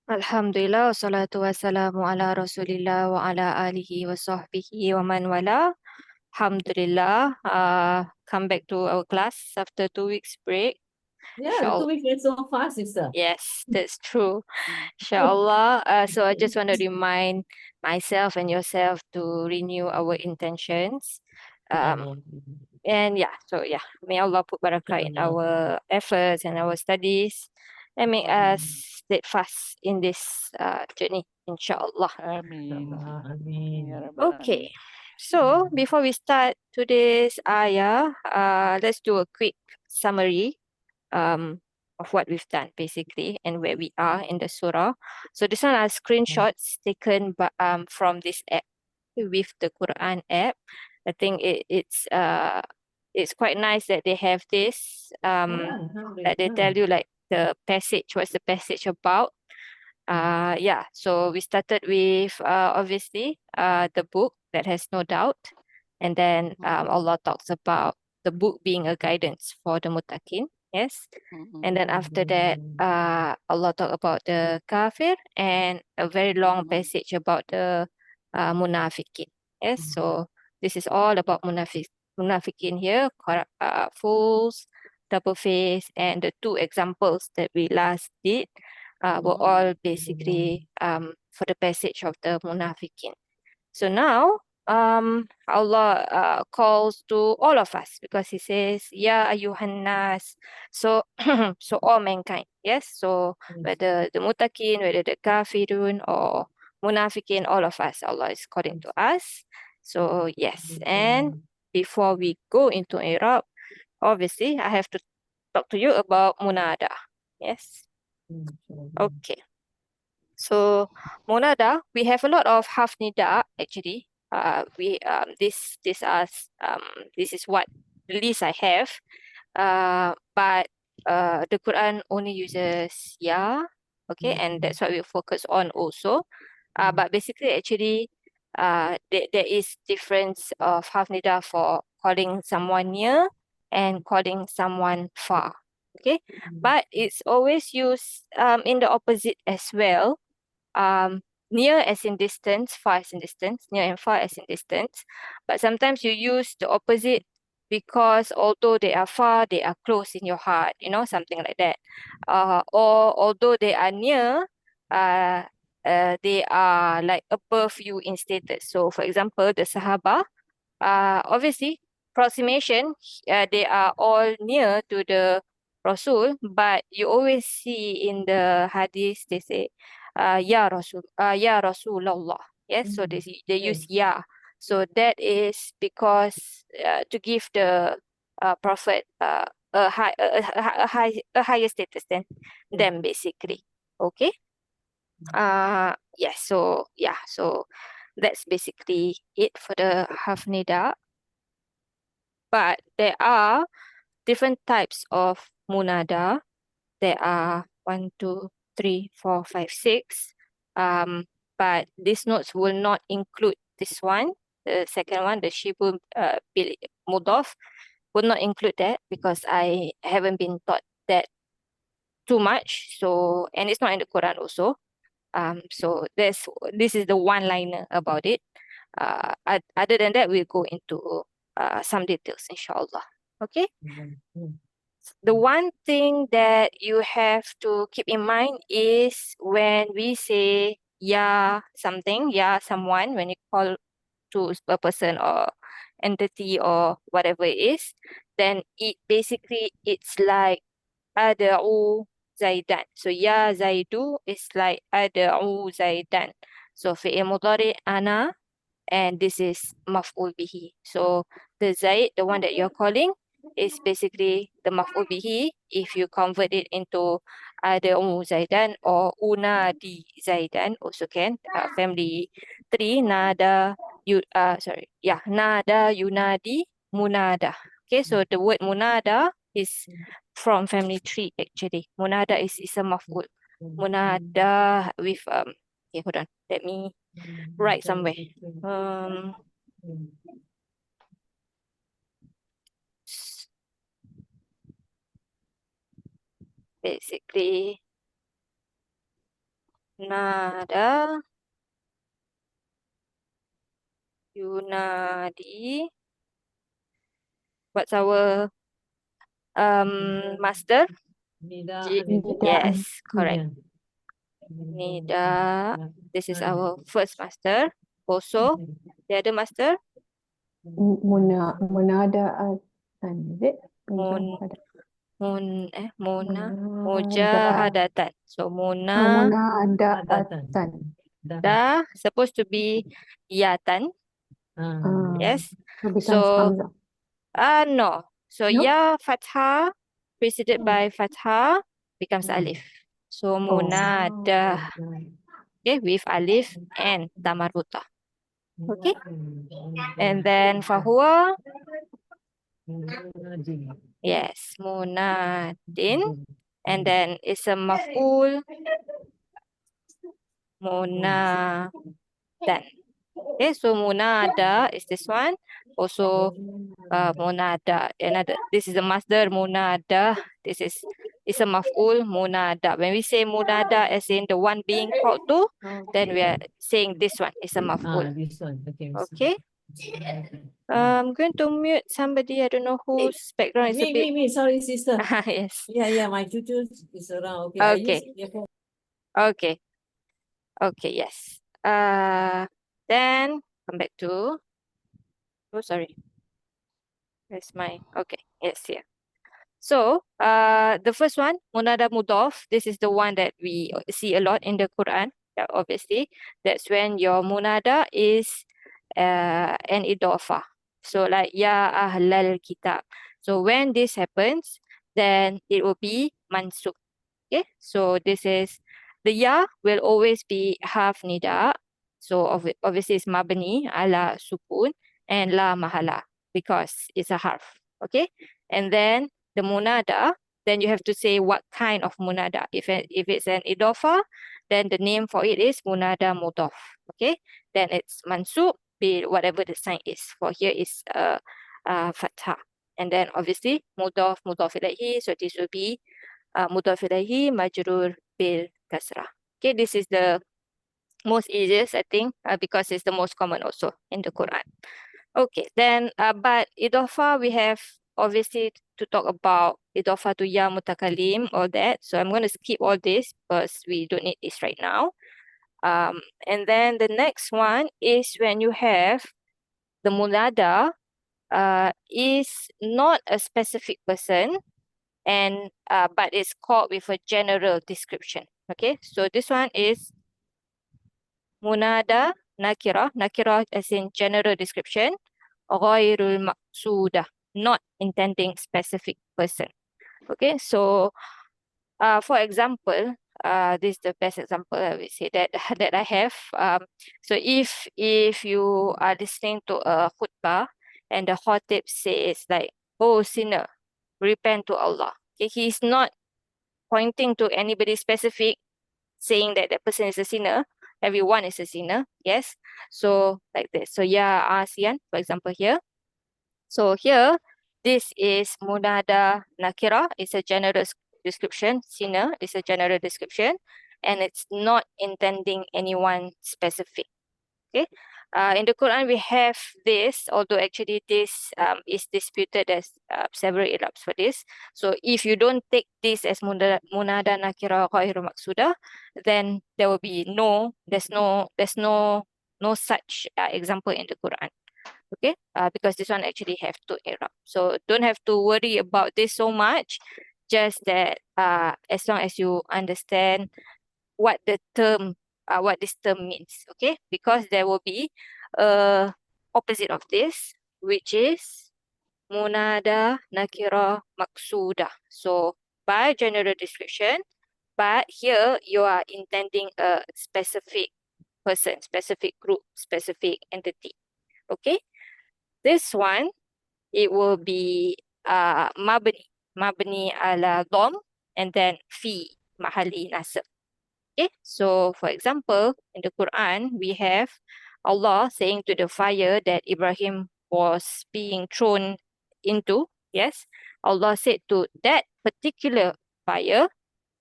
Alhamdulillah, wassalatu wassalamu ala Rasulillah wa ala alihi wa sahbihi wa man wala. Alhamdulillah, come back to our class after 2 weeks break. Yeah, the 2 Inshallah. weeks went so fast, sister. Yes, that's true. Inshallah. So I just want to remind myself and yourself to renew our intentions. Um, and may Allah put barakah in our efforts and our studies and make us steadfast in this journey, inshallah. Amin. Ya Rabbal Okay, so before we start today's ayah, let's do a quick summary of what we've done basically and where we are in the surah. So this one are screenshots taken from this app with the Quran app. I think it's quite nice that they have this that they tell you like the passage, what's the passage about. So we started with obviously the book that has no doubt, and then Allah talks about the book being a guidance for the muttaqin. Yes, and then after that, Allah talk about the kafir and a very long passage about the munafiqin. Yes, so this is all about munafiqin here, fools, double face, and the two examples that we last did were all basically for the passage of the munafiqin. So now Allah calls to all of us because he says, Ya ayuhan nas. So so all mankind. Yes. So whether the mutakin, whether the kafirun or munafikin, all of us, Allah is calling to us. So yes. And before we go into Iraab, obviously I have to talk to you about Munada. Yes. Okay. So Munada, we have a lot of half nida actually. We this is what the list I have. But the Quran only uses ya, okay, and that's what we focus on also. But basically actually there is difference of half nida for calling someone near and calling someone far. Okay, but it's always used in the opposite as well. Near as in distance, far as in distance, near and far as in distance. But sometimes you use the opposite because although they are far, they are close in your heart, something like that. Or although they are near, uh, they are like above you in status. So for example, the Sahaba, obviously, approximation, they are all near to the Rasul, but you always see in the hadith, they say, Ya Rasulullah. Yes, so they use Ya. So that is because to give the Prophet a higher status than them, basically. Okay. So that's basically it for the Hafnida. But there are different types of munada. There are 1, 2, 3, 4, 5, 6. But these notes will not include this one. The second one, the Shibu Mudaf, will not include that because I haven't been taught that too much. So, and it's not in the Quran also. So this is the one-liner about it. Other than that, we'll go into some details, inshallah. Okay. The one thing that you have to keep in mind is when we say ya something, ya someone, when you call to a person or entity or whatever it is, then it's like ad'u Zaidan. So ya Zaidu is like ad'u Zaidan. So fi'il mudhari ana, and this is maf'ul bihi. So the Zaid, the one that you're calling, is basically the maf'ul bihi if you convert it into ad'u Zaidan or unadi Zaidan also can. Family 3, nada yunadi munada. Okay, so the word munada is from family 3 actually. Munada is a maf'ul. Munada with okay, hold on. Let me write somewhere. Basically Nada, yunadi. What's our master? Yes, correct. Nida. This is our first master. Also, the other master, Munada is it? Mun- Mujahada. mujahadatan. So muna Munadatan. da supposed to be yatan. Yes. So becomes So Hamzah. no. So No? ya fathah preceded by fathah becomes alif. So munada. Okay, with alif and damaruta. Okay. And then fahuwa, yes, munadin. And then it's a maf'ul munadan. Okay, so munada is this one. Also munada. Another. This is the masdar munada. This is a maf'ul munada. When we say munada as in the one being called to, then we are saying this one is a maf'ul. This one. Okay. I'm going to mute somebody. I don't know whose background is a bit. Me. Sorry, sister. Yes. Yeah. My tutor is around. Okay. Okay. Okay. Okay. Yes. Then come back to. Oh, sorry. Where's my? Okay. Yes, here. So, the first one, munada mudaf. This is the one that we see a lot in the Quran. Yeah, obviously, that's when your munada is an idafa. So, like ya ahlal kitab. So, when this happens, then it will be mansub. Okay, so this is the ya will always be half nida. So obviously it's mabni ala sukun and la mahala because it's a harf. Okay, and then the munada, then you have to say what kind of munada. If it's an idofa, then the name for it is munada mudaf. Okay, then it's mansub, be whatever the sign is. For here is fathah, and then obviously mudaf ilaihi. So this will be mudhaf ilaihi majrur bil kasrah. Okay, this is the most easiest, I think, because it's the most common also in the Quran. Okay, then but idofa we have obviously to talk about idofa to ya mutakalim, all that. So I'm going to skip all this because we don't need this right now. And then the next one is when you have the munada is not a specific person, and but it's called with a general description. Okay, so this one is munada nakira. Nakira as in general description. Ghairul maqsudah, not intending specific person. Okay, so for example, this is the best example I would say that that I have. So if you are listening to a khutbah and the khatib says like, "Oh sinner, repent to Allah." Okay, he's not pointing to anybody specific, saying that that person is a sinner. Everyone is a sinner. Yes. So like this. So ya asian, for example here. So here, this is munada nakira. It's a general description. Sinner is a general description, and it's not intending anyone specific. Okay. In the Quran, we have this, although actually this is disputed as several Irabs for this. So if you don't take this as munada nakira ghairu maqsuda, then there will be there's no such example in the Quran. Okay, because this one actually have two Irab. So don't have to worry about this so much. Just that as long as you understand what the term what this term means, okay? Because there will be a opposite of this, which is munada nakira maksuda. So by general description, but here you are intending a specific person, specific group, specific entity. Okay, this one it will be mabni ala dom and then fi mahali nasab. Okay, so for example, in the Quran, we have Allah saying to the fire that Ibrahim was being thrown into. Yes, Allah said to that particular fire,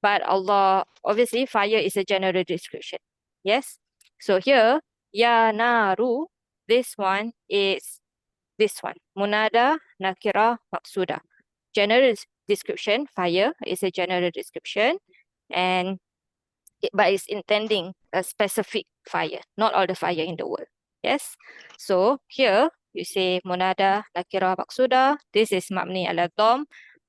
But Allah, obviously, fire is a general description. Yes. So here, ya naru, this one is this one. Munada, nakira, maksuda. General description, fire is a general description. And but it's intending a specific fire, not all the fire in the world. Yes. So here you say munada, nakira, maksuda. This is mabni ala dom.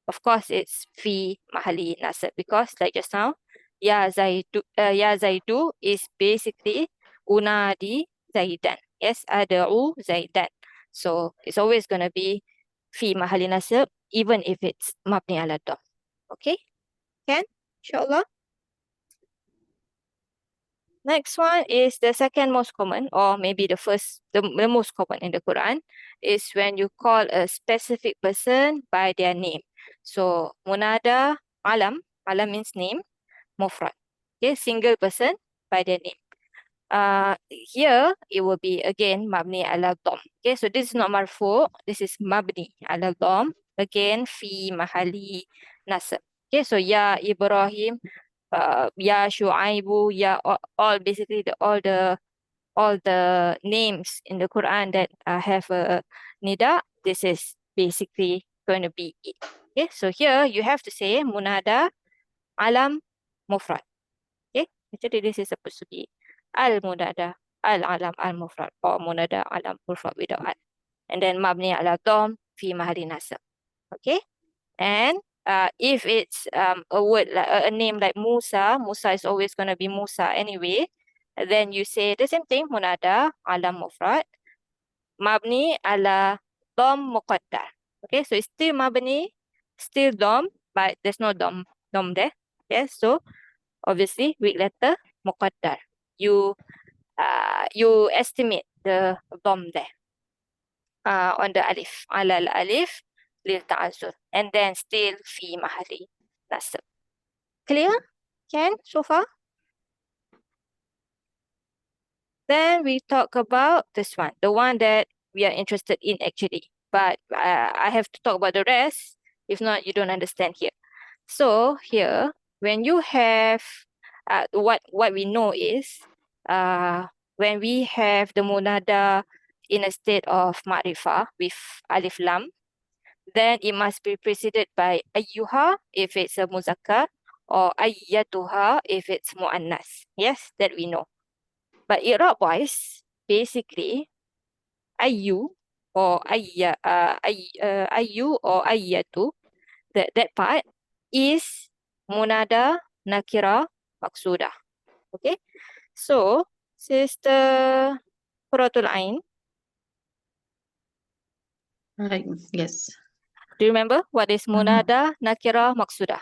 Of course, it's fi mahali nasab because like just now, ya zaidu is basically unadi zaidan. Yes, ada'u zaidan. So it's always going to be fi mahali nasab even if it's mabni ala dom. Okay? Can? Inshallah. Next one is the second most common, or maybe the most common in the Quran, is when you call a specific person by their name. So, munada, alam means name, mufrad. Okay, single person by their name. Here, it will be again mabni ala dom. Okay, so this is not marfu, this is mabni ala dom. Again, fi mahali nasab. Okay, so ya Ibrahim, ya Shu'aibu, ya all basically all the names in the Quran that have a nida, this is basically going to be it. Okay, so here you have to say munada, alam, mufrad. Okay, actually this is supposed to be al-munada, al-alam, al-mufrad, or munada, alam, mufrad without al. And then mabni ala dom fi mahali nasab. Okay, and if it's a word like a name like Musa is always going to be Musa anyway. And then you say the same thing, munada, alam mufrad, mabni ala dom muqaddar. Okay, so it's still mabni, still dom, but there's no dom there. Yes, so obviously weak letter muqaddar. You estimate the dom there on the alif, ala al alif lil ta'azzur, and then still fi mahali nasab. Clear? Can so far? Then we talk about this one, the one that we are interested in actually. But I have to talk about the rest. If not, you don't understand here. So here, when you have what we know is when we have the munada in a state of ma'rifah with alif lam, then it must be preceded by ayyuha if it's a muzakkar, or ayyatuha if it's muannas. Yes, that we know. But Iraab wise, basically, ayyu or ayyu or ayyatu, that part is munada, nakira, maksuda. Okay, so Sister Quratul Ain, Right. Yes. do you remember what is munada, nakira, maksuda?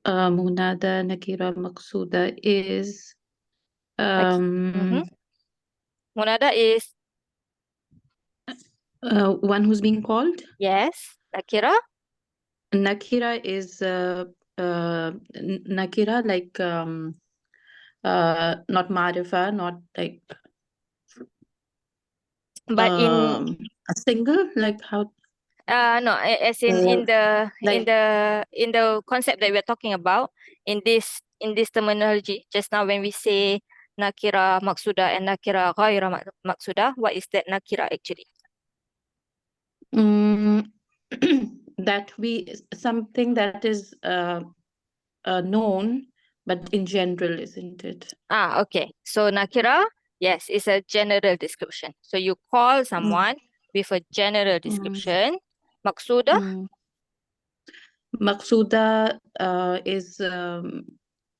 Munada Nakira Maqsuda is Munada is one who's being called. yes, nakira. Nakira is Nakira like not Marifa, not like But in a single, like how no, as in the concept that we're talking about in this terminology just now when we say nakira maksuda and nakira ghaira maksuda, what is that nakira actually? that something that is known, but in general, isn't it? Okay. So nakira, yes, is a general description. So you call someone with a general description. Maksuda? Maqsuda is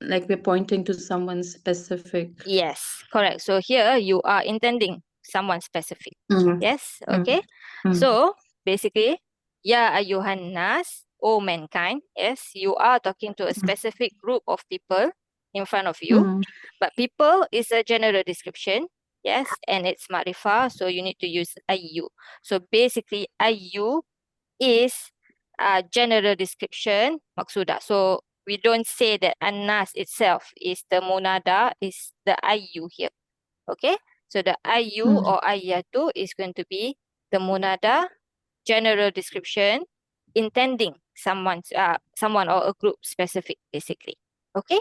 like we're pointing to someone specific. Yes, correct. So here you are intending someone specific. Yes, okay. So basically, ya ayyuhan nas, O mankind. Yes, you are talking to a specific group of people in front of you. But people is a general description. Yes, and it's ma'rifah, so you need to use ayyu. So basically, ayyu is a general description maksuda. So we don't say that an-nas itself is the munada, is the ayyu here. Okay, so the ayyu or ayyatu is going to be the munada, general description intending someone or a group specific, basically. Okay?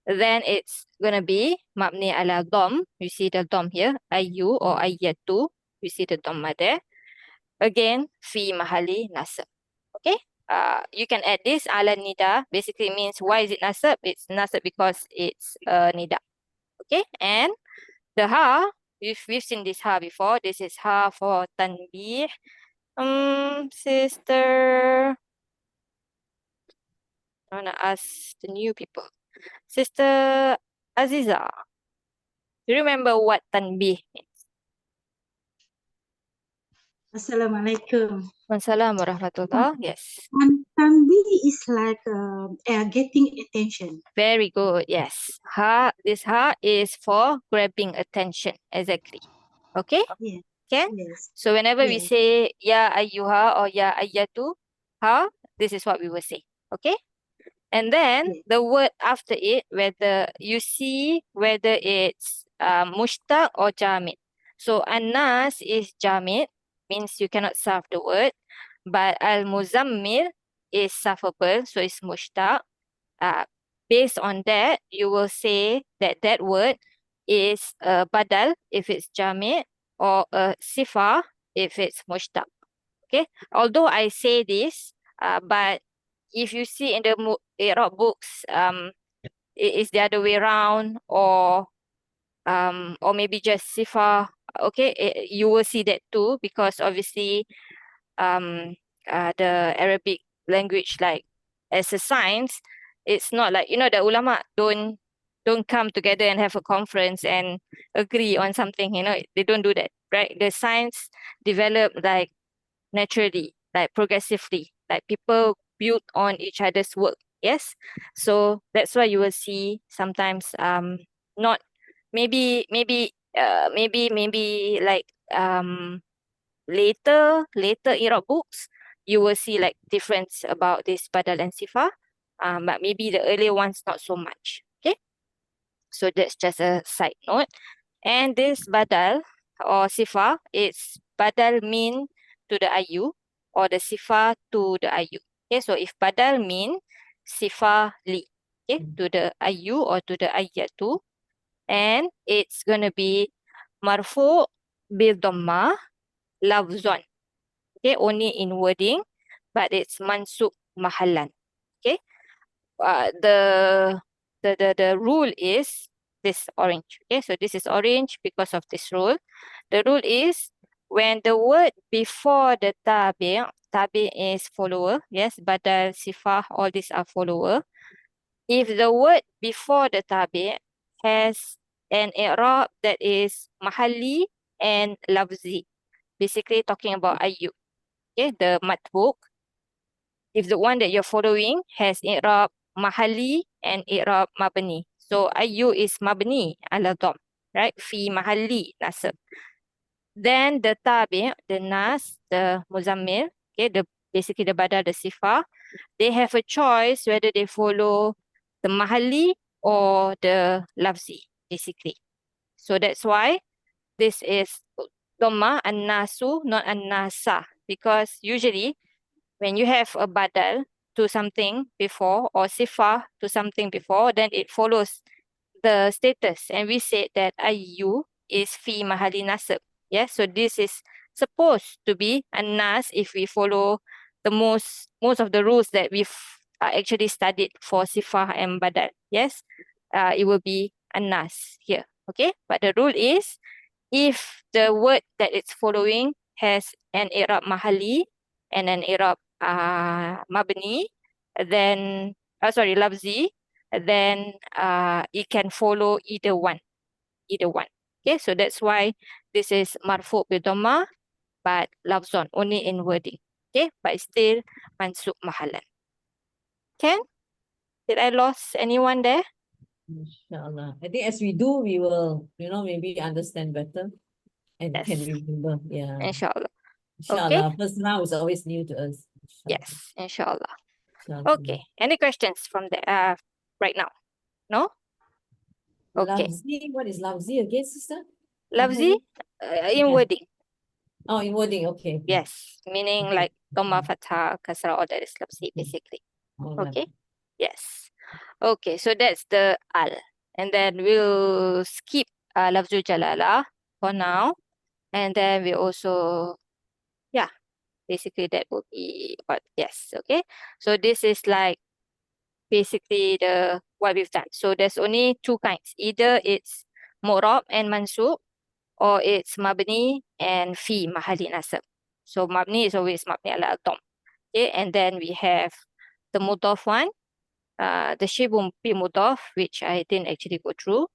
Then it's gonna be mabni ala dom. You see the dom here, ayu or ayatu. You see the dhamma there. Again, fi mahali nasab. Okay? You can add this ala nida. Basically means why is it nasab? It's nasab because it's nida. Okay? And the ha, we've seen this ha before. This is ha for tanbih. Sister, I wanna ask the new people. Sister Aziza, do you remember what tanbih means? Assalamualaikum. Waalaikumsalam warahmatullah. Yes. Tanbih is like getting attention. Very good. Yes. This ha is for grabbing attention. Exactly. Okay? Yeah. Can? Yes. So whenever we Yes. say ya ayyuha or ya ayyatu, ha, this is what we will say. Okay? And then Yes. the word after it, whether you see whether it's mushtaq or jamid. So anas is jamid, means you cannot sarf the word, but al-muzammil is sarfable, so it's mushtaq. Based on that, you will say that that word is a badal if it's jamid or a sifa if it's mushtaq. Okay? Although I say this, but if you see in the Iraab books, it is the other way around, or maybe just sifa. Okay, you will see that too, because obviously the Arabic language, like as a science, it's not like, the ulama don't come together and have a conference and agree on something. They don't do that, right? The science develop like naturally, like progressively, like people build on each other's work. Yes. So that's why you will see sometimes not maybe like later Iraq books, you will see like difference about this badal and sifa. But maybe the earlier ones not so much. Okay. So that's just a side note. And this badal or sifa, it's badal mean to the ayu or the sifa to the ayu. Okay, so if badal mean sifa li, okay, to the ayu or to the ayatu, and it's gonna be marfu bil dhamma lafzon. Okay, only in wording, but it's mansub mahallan. Okay, the rule is this orange. Okay, so this is orange because of this rule. The rule is when the word before the tabi is follower, yes, badal, sifah, all these are follower. If the word before the tabi has an i'rab that is mahalli and lafzi, basically talking about ayu, okay, the matbuk. If the one that you're following has i'rab mahalli and i'rab mabni. So ayu is mabni ala dom, right? Fi mahalli nasab. Then the tabi, the nas, the muzammil, okay, basically the badal, the sifa, they have a choice whether they follow the mahalli or the lafzi, basically. So that's why this is dhamma an-nasu, not an-nasa, because usually when you have a badal to something before or sifa to something before, then it follows the status, and we said that ayu is fi mahali nasab. Yes, so this is supposed to be an-nas if we follow the most of the rules that we've actually studied for sifah and badal. Yes, it will be an-nas here. Okay, but the rule is if the word that it's following has an i'rab mahali and an i'rab mabni, then lafzi, then it can follow either one. Okay, so that's why this is marfu bi dhamma, but lafzon only in wording. Okay, but it's still mansub mahalan. Can? Did I lost anyone there? Inshallah. I think as we do, we will, maybe understand better and Yes. can remember. Yeah. Inshallah. Inshallah. First round is always new to us. Inshallah. Yes, inshallah. Inshallah. Okay. Any questions from the right now? No? Okay. Lafzi, what is lafzi again, sister? Lafzi in Yeah. wording. Oh, in wording, okay. Yes, meaning Okay. like Dhamma, Fathah, Kasrah, all that Islam say basically. All right. Okay. Yes. Okay, so that's the al. And then we'll skip lafzul jalalah for now. And then we also, yeah, basically that will be what, yes, okay. So this is like basically the what we've done. So there's only two kinds. Either it's mu'rab and mansub, or it's mabni and fi mahali nasab. So mabni is always mabni ala al-dam. Okay, and then we have the mudaf one, the shibu bi mudaf, which I didn't actually go through.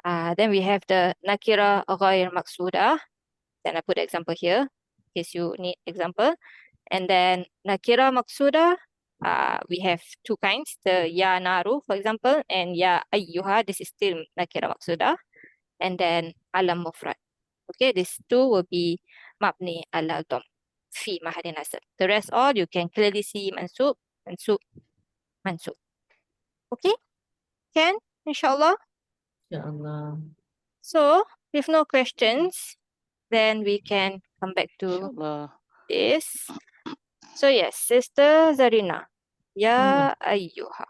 Then we have the nakira ghair maqsuda. Then I put example here in case you need example. And then nakira maqsuda, we have two kinds, the ya naru, for example, and ya ayyuha. This is still nakira maqsuda. And then alam mufrad. Okay, these two will be mabni ala dom fi mahali nasab. The rest all you can clearly see mansub, mansub, mansub. Okay, can inshallah. Inshallah. So if no questions, then we can come back to Inshallah. this. So yes, Sister Zarina, ya ayyuha.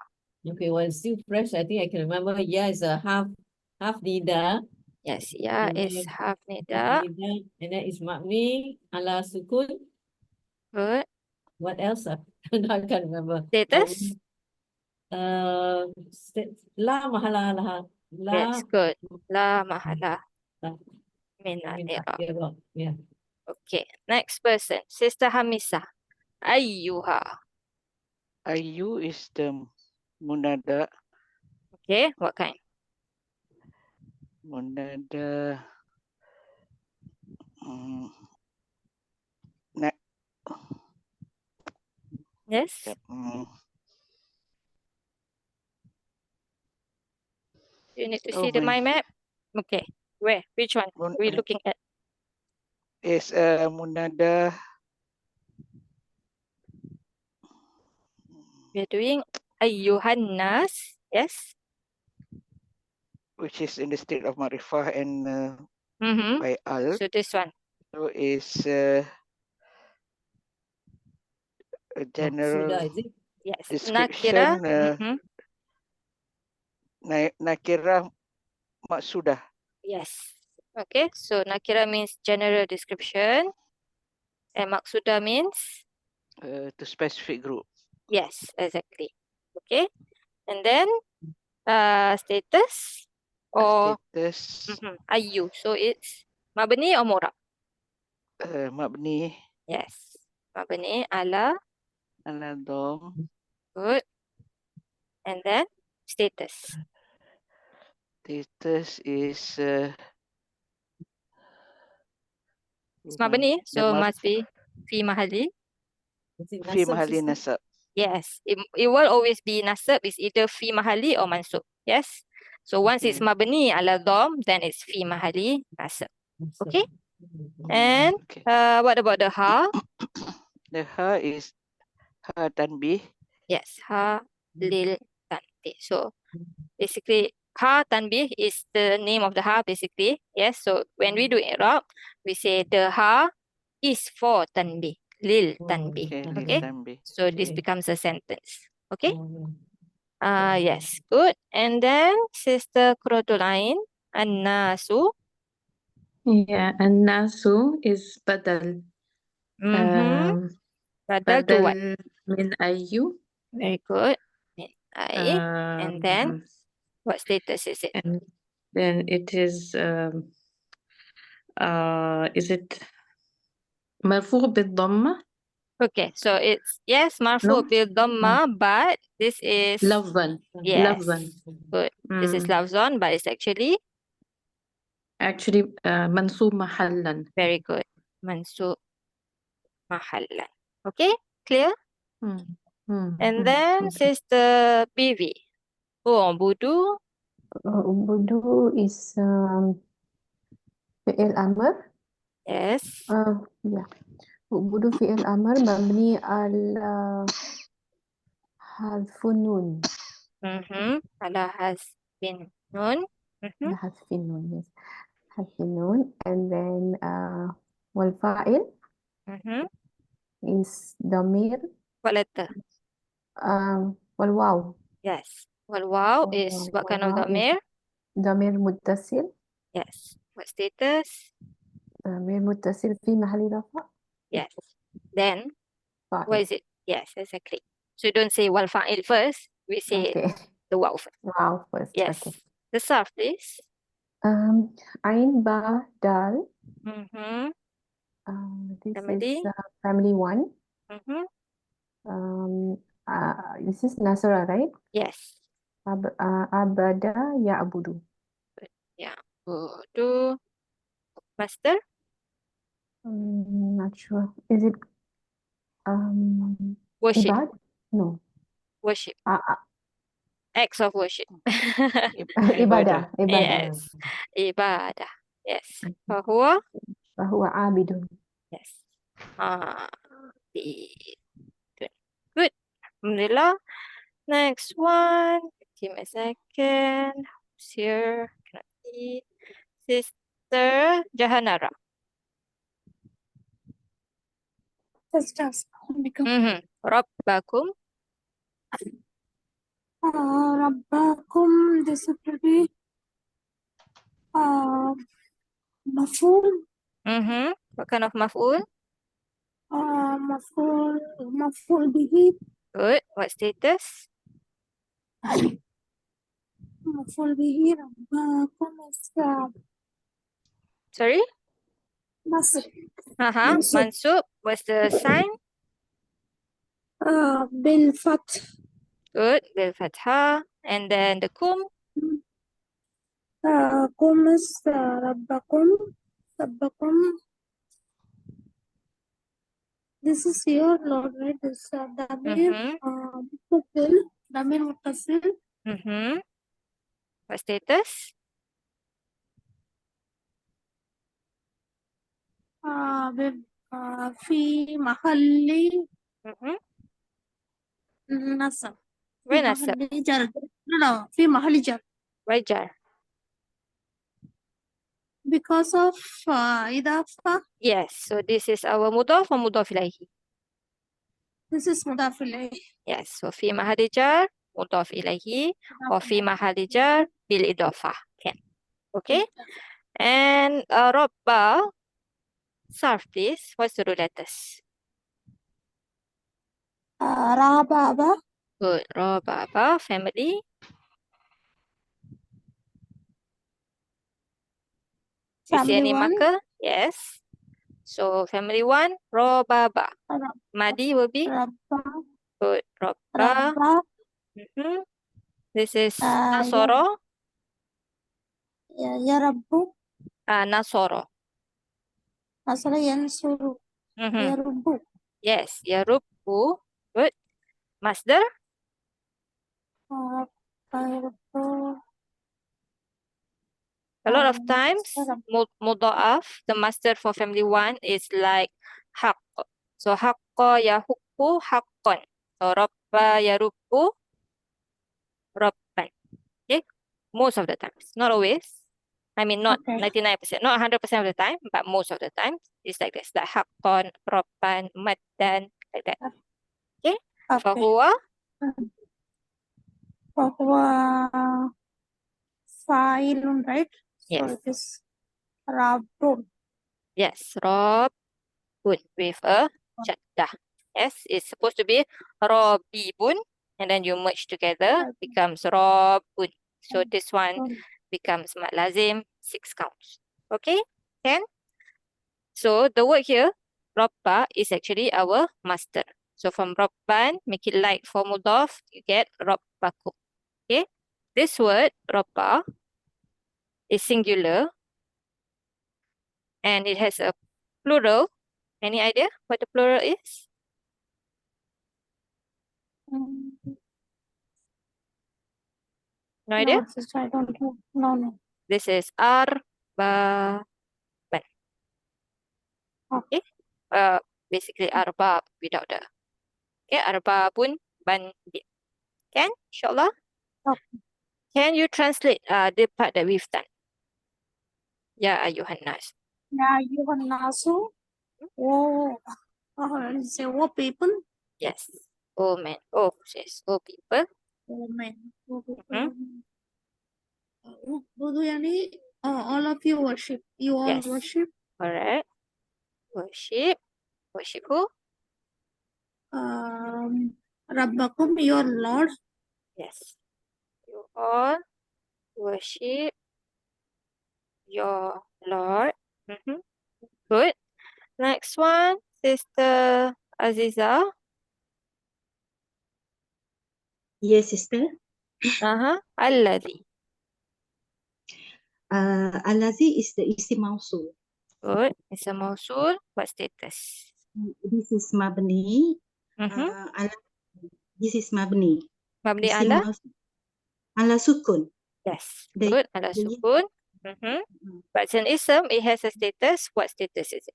Okay, well, it's still fresh. I think I can remember. Yeah, it's a half nida. Yes, ya And is then half nida. nida, and then it's mabni ala sukun. Good. What else? I can't remember. Status. La mahala laha. Yes, good. La mahala La- min I mean, al-i'rab. yeah. Okay, next person, Sister Hamisa, ayyuha. Ayu is the munada. Okay, what kind? Munada. Na, Yes. You need to Oh see the my. mind map. Okay, where? Which one? We're looking at. Is munada. We're doing ayyuhan nas. Yes. Which is in the state of Marifah and Mm-hmm. by al. So this one. So is a general Sudah, is it? Yes. description. Nakira. Nakira maksudah. Yes. Okay, so nakira means general description. And maksuda means? To specific group. Yes, exactly. Okay. And then status or Status ayu. So it's mabni or murab? mabni Yes. Mabni ala. ala dom. Good. And then status. Status is It's mabni, so mab- must be fi mahali. Is it fi nasab, mahali sister? nasab. Yes, it will always be nasab. It's either fi mahali or mansub. Yes. So once it's Okay. mabni ala dom, then it's fi mahali nasab. Nasab. Okay. And Okay. what about the ha? The ha is ha tanbih. Yes, ha lil tanbih. So basically, ha tanbih is the name of the ha basically. Yes. So when we do i'rab, we say the ha is for tanbih, lil tanbih. Okay. Okay. Tanbih. So this Okay. becomes a sentence. Okay. Oh, Yes, good. And then Sister Kurotulain, an-nasu. Yeah, and nasu is badal. Badal to what? Badal min ayu. Very good. Min ay. And then what status is it? And then it is it مرفوع بالضمة? Okay, so it's yes, marfu No? bil dhamma, but this is لفظا. yes. لفظا. Good. This is lafzon, but it's actually Actually منصوب محلا. very good. Mansub mahallan. Okay, clear? And then Sister PV. Budu. Ubudu is fi'il amr. Yes. Yeah. Ubudu fi'il amr mabni ala harfun nun. Ala hasbin nun. Ala harfin nun, yes. Harfin nun. And then wal fa'il is damir. What letter? Wal waw. Yes. Wow Wal is waw. what kind of Wal waw is damir? damir muttasil. Yes. What status? damir muttasil fi mahalli rafa. Yes. Then what Fa'il. is it? Yes, exactly. So don't say wal fa'il first. We say Okay. the wow first. Wow first. Yes. Okay. The sarf, please. Ain ba dal. Mm-hmm. This Family. is family 1. Mm-hmm. This is Nasra, right? Yes. Abada ya'budu. Yeah. To master. Not sure. Is it Worship. ibad? No. Worship. Uh, Acts of worship. ibadah. Ibadah. Yes. Ibadah. Yes. Fahuwa. Fahuwa abidun. Yes. Good. Alhamdulillah. Next one. Give me a second. Who's here? Cannot see. Sister Jahanara. Mm-hmm. Rabbakum. Rabbakum, this will be maful, Mm-hmm. What kind of maf'ul? maful bihi, Good. What status? Rabbakum is Sorry? Nasr, Mansub. What's the sign? bil fath, Good. Bil fathah. And then the kum. kum is Rabbakum, this is your Lord, right? This Damir, Damir Muttasil, Mm-hmm. What status? في محل Mm-hmm. نصب في Where nasab? محل جر no في محل جر Why jar? because of إضافة. Yes. So this is our mudaf or mudaf ilaihi? This is مضاف إليه. Yes. So fi mahali jar, mudaf ilaihi. Or fi mahali jar, bil idafah. Can. Okay. And Rabba, sarf please. What's the root letters? رابع Good. Rabba, family. You see family any one. marker? Yes. So family 1, Rababa. Madi will be Rabba good. Rabba. Rabba Mm-hmm. This is ya Nasoro. Rabbu Nasoro. Nasara yansuru Mm-hmm. Rabbu Yes. Yarubbu. Good. Masdar. Rabbu A lot of times, mudha'af, the master for family 1 is like haqq. So haqqa yahukku haqqan. So rabba yarubbu rabban. Okay? Most of the times. Not always. I mean, not Okay. 99%, not 100% of the time, but most of the time, it's like this. Like haqqan, rabban, maddan, like that. Okay? Fahuwa. فهو فاعل, right? So Yes. it is Rabbun. Yes. Rabbun with a shaddah. Yes. It's supposed to be Rabibun. And then you merge together, becomes Rabbun. So this one becomes mad lazim, 6 counts. Okay? 10. So the word here, Rabba, is actually our master. So from Rabban, make it light for mudaf, you get Rabbakum. Okay? This word, Rabba, is singular. And it has a plural. Any idea what the plural is? No idea? No, sister, I don't know. No. This is Arbaban. Okay? Basically Arbab without the. Okay, Arbabun Bandit. Can? Inshallah? Okay. Can you translate the part that we've done? Ya ayuhan nas. Ya ayuhan nasu. Oh, Say what people? Yes. Oh man. Oh, yes. Oh people. Women. Mhm. Wudu yani all of you worship. You all Yes. worship. Correct. Worship. Worship who? Rabbakum, your Lord. Yes. You all worship your Lord. Good. Next one, Sister Aziza. Yes, sister. Alladhi. Allazi is the isim mausul. Good. It's a mausul. What status? This is mabni. Mm-hmm. This is mabni. Mabni Isim ala? mausul. Ala sukun. Yes. The- Good. Ala the- sukun. But it's an ism. It has a status. What status is it?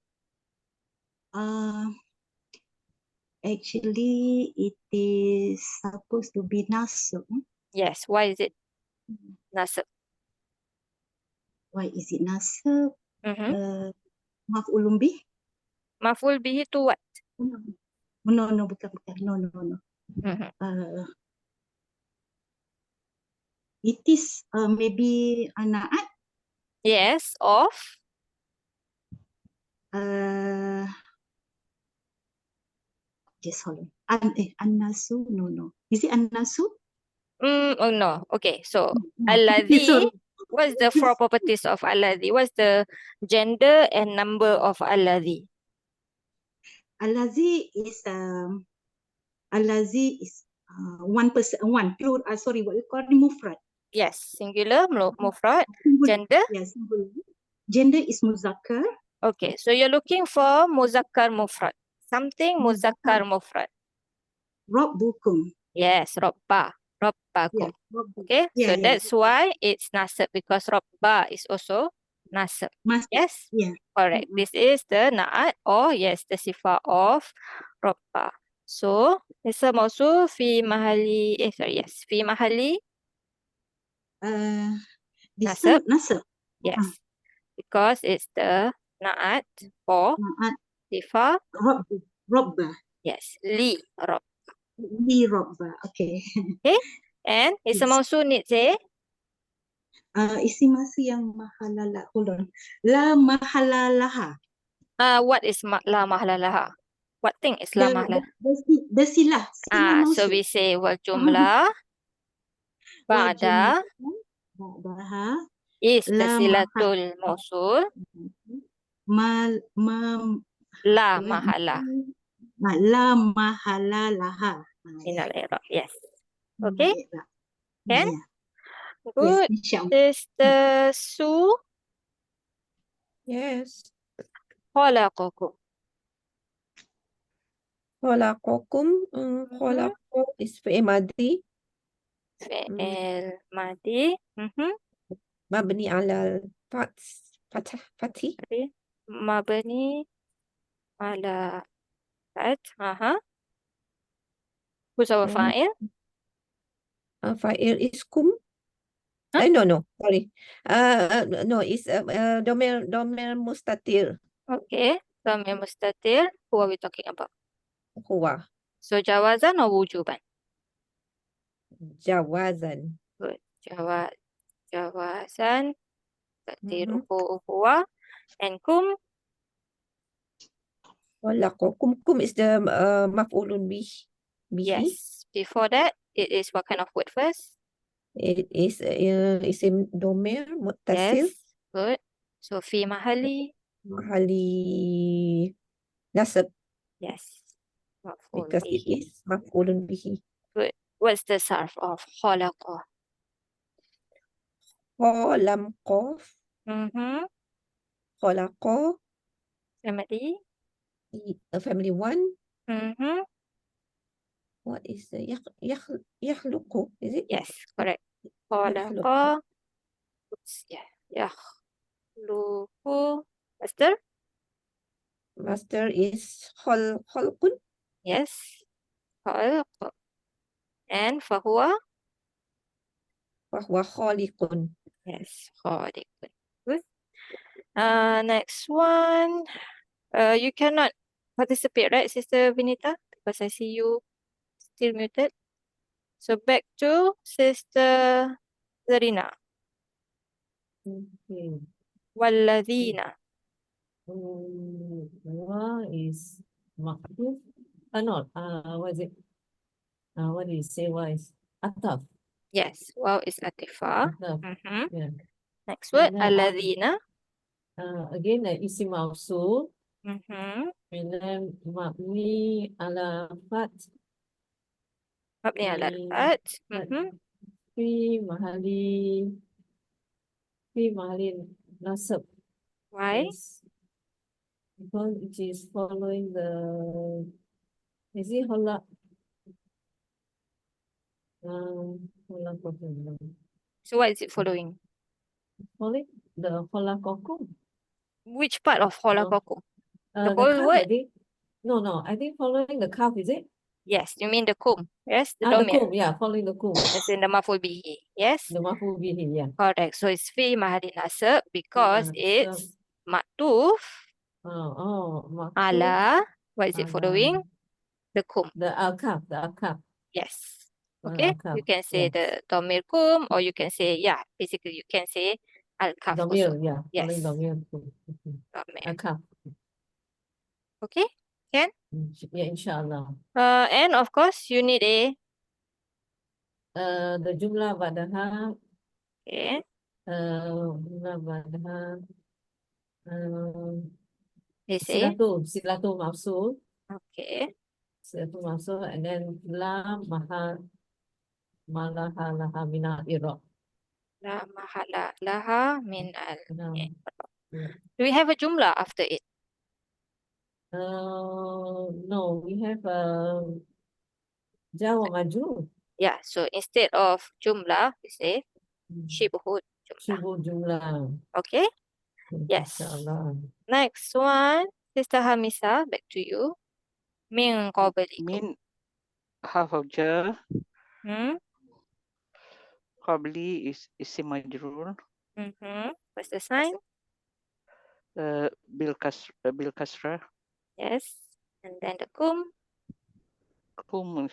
Actually, it is supposed to be nasab. Yes. Why is it nasab? Why is it nasab? Mm-hmm. Maf'ulun bih? Maf'ul bihi to what? No, bukan. No. Mm-hmm. It is maybe anaat. Yes. Of? Just hold on. An-nasu? No. Is it an-nasu? Oh no. Okay. So No. alladhi. Sorry. What's the four properties of alladhi? What's the gender and number of alladhi? Allazi is one person, one plural. Sorry, what you call it? Mufrad. Yes. Singular, mufrad. Gender? Yes, singular. Gender is muzakkar. Okay. So you're looking for muzakkar mufrad. Something muzakkar mufrad. Rabbukum. Yes. Rabba. Rabbakum. Yeah, rabbukum. Okay. Yeah, So yeah. that's why it's nasab, because rabba is also nasab. Mas- Yes. Yeah. Correct. This is the na'at, or yes, the sifah of rabba. So it's a mausul fi mahali. Yes. Fi mahali This nasab. one nasab. Yes. Because it's the na'at or Naat sifah. rabba. Yes. Li rabba. Li rabba. Okay. Okay. And it's a Yes. mausul needs a Isi masih yang mahalala. Hold on. La mahalalaha. what is la mahlalaha? What thing is la mahlalaha? The silah. Silah So mausul. we say wal jumlah ba'da Ba'daha is the la silatul mausul la mahala la mahalalaha. minal i'rab. Yes. Okay. Can? Yeah. Good. Yes, insyaAllah. Sister Su Yes. khalaqakum. Khalaqakum. Khalaqu is fi'il madhi. Fi'il madi. Mabni ala fathi. Mabni ala fath. Who's our fa'il? Fa'il is kum. No. Sorry. No, it's domir mustatir. Okay. Dhamir mustatir. Who are we talking about? Huwa. So jawazan or wujuban? Jawazan. Good. Jawazan. Taqdiruhu huwa. And kum. Khalaqakum. Kum is the maf'ulun bihi. Yes. Before that, it is what kind of word first? It is isim domir muttasil. Yes. Good. So fi mahali. Mahali nasab. Yes. Maf'ul Because it bihi. is maf'ulun bihi. Good. What's the sarf of khalaqa? Lam qaf. Khalaqa. Family. Family one. Mm-hmm. What is the yakhluqu? Is it? Yes, correct. Yakhluqu. Khalaqa. Oops, yeah. Yakhluqu. Master? Master is khalqun. Yes. Khalq. And fahuwa? Fahuwa khaliqun. Yes, khaliqun. Good. Next one. You cannot participate, right, Sister Vinita? Because I see you still muted. So back to Sister Zarina. Okay. Walladina. Wa is maktub. Not. What is it? What do you say? What is ataf? Yes, wow is atifah. Ataf. Mhm. Yeah. Next word, And then, alladina. again, isim mausul. Mhm. And then mabni ala fat Mabni ala fi al-fat. fat Mhm. fi mahali nasab. Why? Yes. Because it is following the is it hola hola kokum. So what is it following? Following the hola kokum. Which part of hola No. kokum? The The whole calf, word? I think. No, I think following the calf, is it? Yes, you mean the kum. Yes, the The domir. kum, yeah, following the kum. As in the maf'ul bihi. Yes, The maf'ul bihi, yeah. correct. So it's fi mahali nasab because Yeah, it's maktuf maktub ala. What is it ala following? The kum. the al-kaf, Yes. the Okay, al-kaf, you can say yes. the domir kum, or you can say, yeah, basically you can say al-kaf Damir, also. yeah, Yes, following damir kum. Okay. domir. Al-kaf. Okay, can? Yeah, inshallah. And of course, you need a, The jumlah ba'daha, okay, jumlah ba'daha, they say, silatu mafsul, okay, and then la malaha laha mina iraq. la mahala laha min al. Yeah. Do we have a jumlah after it? No, we have Jawa Maju. Yeah, so instead of jumlah, we say shibhut jumlah. Shubu Jumlah. Okay, yes. Inshallah. Next one, Sister Hamisa, back to you. Min qablikum. Min half of jar. Hmm? Qabli is isim majrur. What's the sign? Bil kasrah. Yes. And then the kum. Kum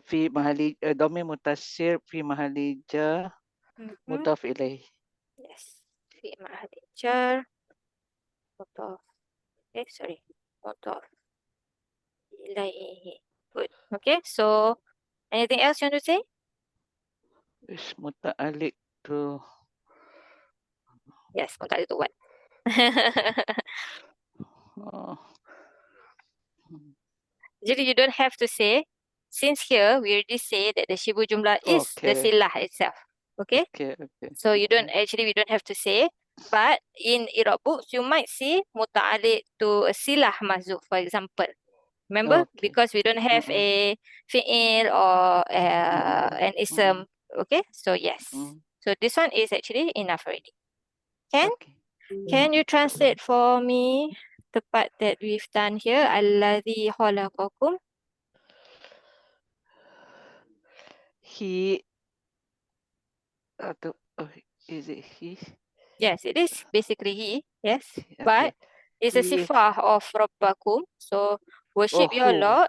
fi mahali dhamir mutassir fi mahali jar mudaf ilaih. Yes. Fi mahali jar. Mudaf. Okay, sorry. Mudaf ilaihi. Good. Okay, so anything else you want to say? Is muta'alliq to Yes, muta'alliq to what? uh, Jadi you don't have to say, since here we already say that the shibu jumlah is the okay. silah itself. Okay? Okay. So you don't actually, we don't have to say, but in Iraab books, you might see muta'alliq to a silah mazuf, for example. Remember? Okay. Because we don't have a fi'il or an ism. Okay? So yes. So this one is actually enough already. Okay. Can you translate for me the part that we've done here? Alladhi khalaqakum. He is it he? Yes, it is basically he. Yes. Okay. But it's a He sifah of Rabbakum. So worship your who? Lord.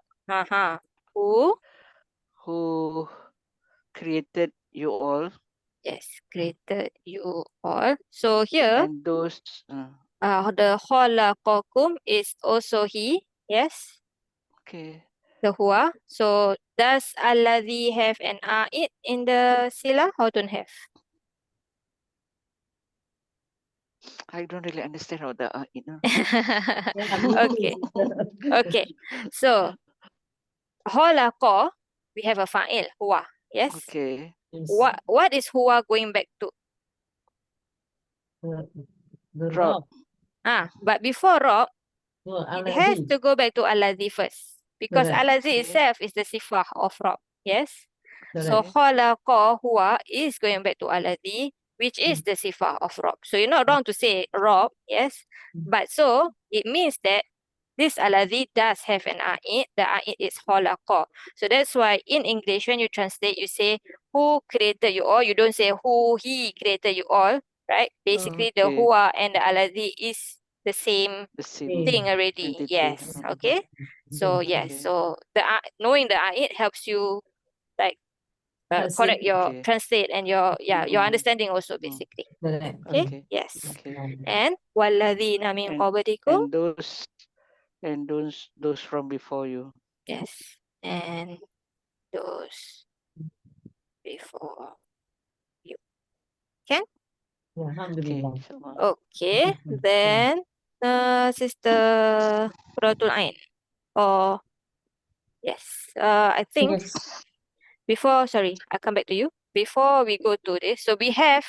Who? Created you all Yes, created you all. So here, and those the khalaqakum is also he. Yes. okay. The huwa. So does alladhi have an a'id in the sila or don't have? I don't really understand all the Okay. Okay. So khalaqa, we have a fa'il, huwa. Yes. Okay. What is huwa going back to? The Rob. rob. But before rob, No, it has to go back to alladhi first. Because Correct. alladhi itself is the sifah of rob. Yes. So Correct. khalaqa huwa is going back to alladhi, which is the sifah of rob. So you're not wrong to say rob, yes. But so it means that this alladhi does have an a'id. The a'id is khalaqa. So that's why in English, when you translate, you say who created you all. You don't say who he created you all, right? Basically, the Okay. huwa and the alladhi is the same The same thing already. entity. Yes. Okay. So yes. Okay. So the knowing the ayat helps you like correct your Okay. translate and your your Mm. understanding also Mm. basically. Correct. Okay. Okay. Yes. Okay. And walladhina min And qablikum. those from before you. Yes. And those before you. Can? Yeah, Okay. Alhamdulillah. inshallah. Okay. Then Sister Quratul Ain. Or yes. I think Yes. before, sorry, I'll come back to you. Before we go to this, so we have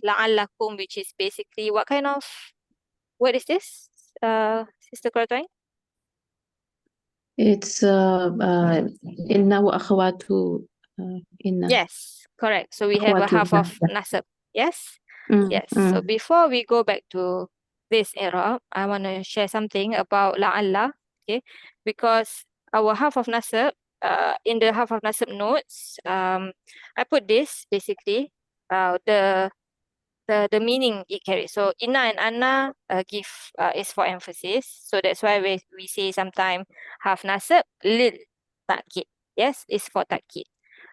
la'allakum, which is basically what kind of word is this? Sister Quratul Ain? It's inna wa akhawatu inna. Yes, correct. So we have a Akhawatu half of inna. nasab. Yes? Mm, Yes. So mm. before we go back to this era, I want to share something about la'alla, okay? Because our half of nasab, in the half of nasab notes, I put this basically, the meaning it carries. So inna and anna give is for emphasis. So that's why we say sometime half nasab lil ta'kid. Yes, is for ta'kid.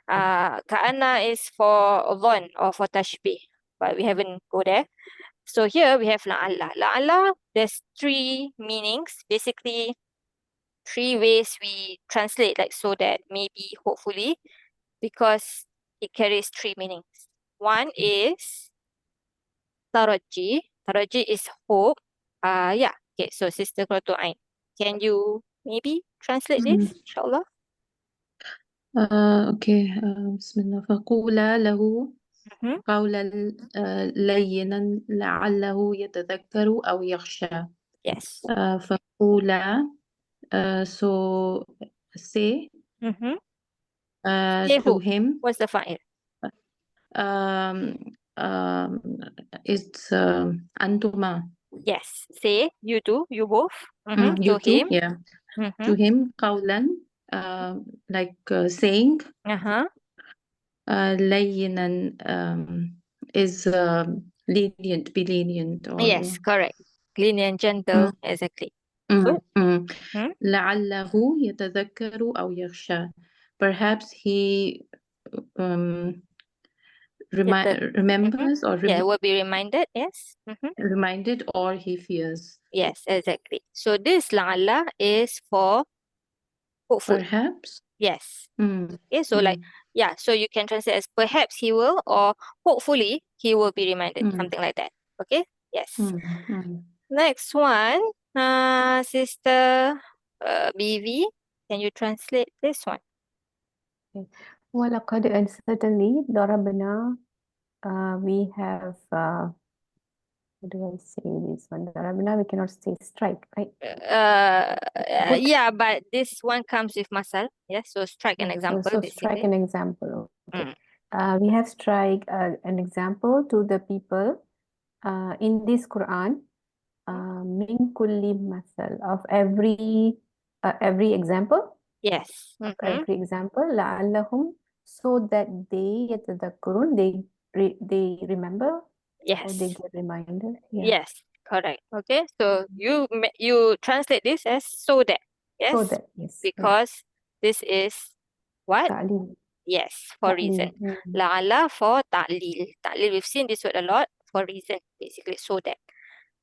Ka'anna is for dhan or for tashbih, but we haven't go there. So here we have la'alla. La'alla, there's three meanings, basically three ways we translate, like so that, maybe, hopefully, because it carries three meanings. One is taraji. Taraji is hope. Yeah. Okay, so Sister Quratul Ain, can you maybe translate this, inshallah? Okay. Bismillah. فقولا له Mhm. قولا لينا لعله يتذكر أو يخشى. Yes. فقولا so say Mhm. Say to who? him What's the fa'il? um, um, it's أنتما. Yes. Say, you two, you both. You To too, him. yeah. To Mhm. him قولا like saying Uh-huh. لينا is lenient, be lenient or Yes, correct. Clean and gentle, exactly. So, mhm. لعله يتذكر أو يخشى. Perhaps he um, remembers or Yeah, will be reminded. Yes. reminded or he fears. Yes, exactly. So this la'alla is for hopeful. Perhaps. Yes. Okay, so like, yeah, so you can translate as perhaps he will, or hopefully he will be reminded, something like that. Okay. Yes. Next one, Sister BV, can you translate this one? ولقد and certainly ضربنا we have how do I say this one? ضربنا we cannot say strike, right? Put. Yeah, but this one comes with masal. Yes, so strike an Yeah, example, so basically. strike an example. Okay. Mm. We have strike an example to the people in this Quran. Min kulli masal of every example. Yes. Of every example, la'allahum, so that they yatadhakkarun, they remember. Yes. Or they get reminded. Yeah. Yes, correct. Okay, so you translate this as so that. Yes. So that, yes. Because this is what? Ta'lim. Yes, for reason. La'alla for ta'lil. Ta'lil, we've seen this word a lot, for reason, basically, so that.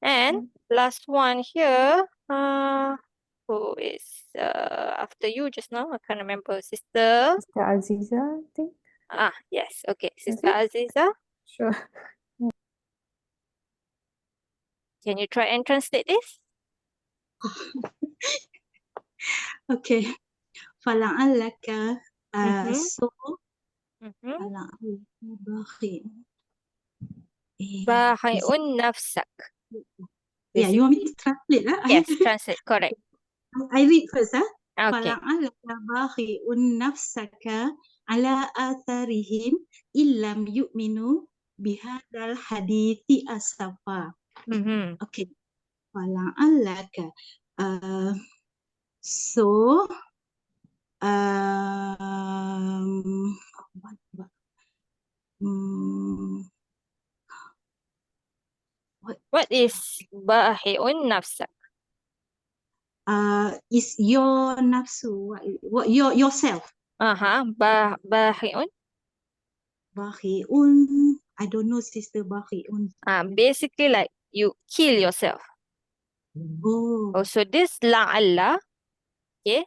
And last one here, who is after you just now? I can't remember. Sister Aziza, I think. Yes, okay. Sister Aziza, Sure. can you try and translate this? Okay. Fala'allaka so Bahi'un nafsak. Yeah, you want me to translate? Yes, translate, correct. I read first. Okay. Fala'allaka bahi'un nafsaka ala atharihim illam yu'minu bihadal hadithi asafa. Okay. Fala'allaka. So, what is Bahi'un nafsak. Is your nafsu, what yourself? Bahi'un. Bahiun. I don't know, sister. Bahiun. Basically like you kill yourself. Oh. So this la'alla, okay,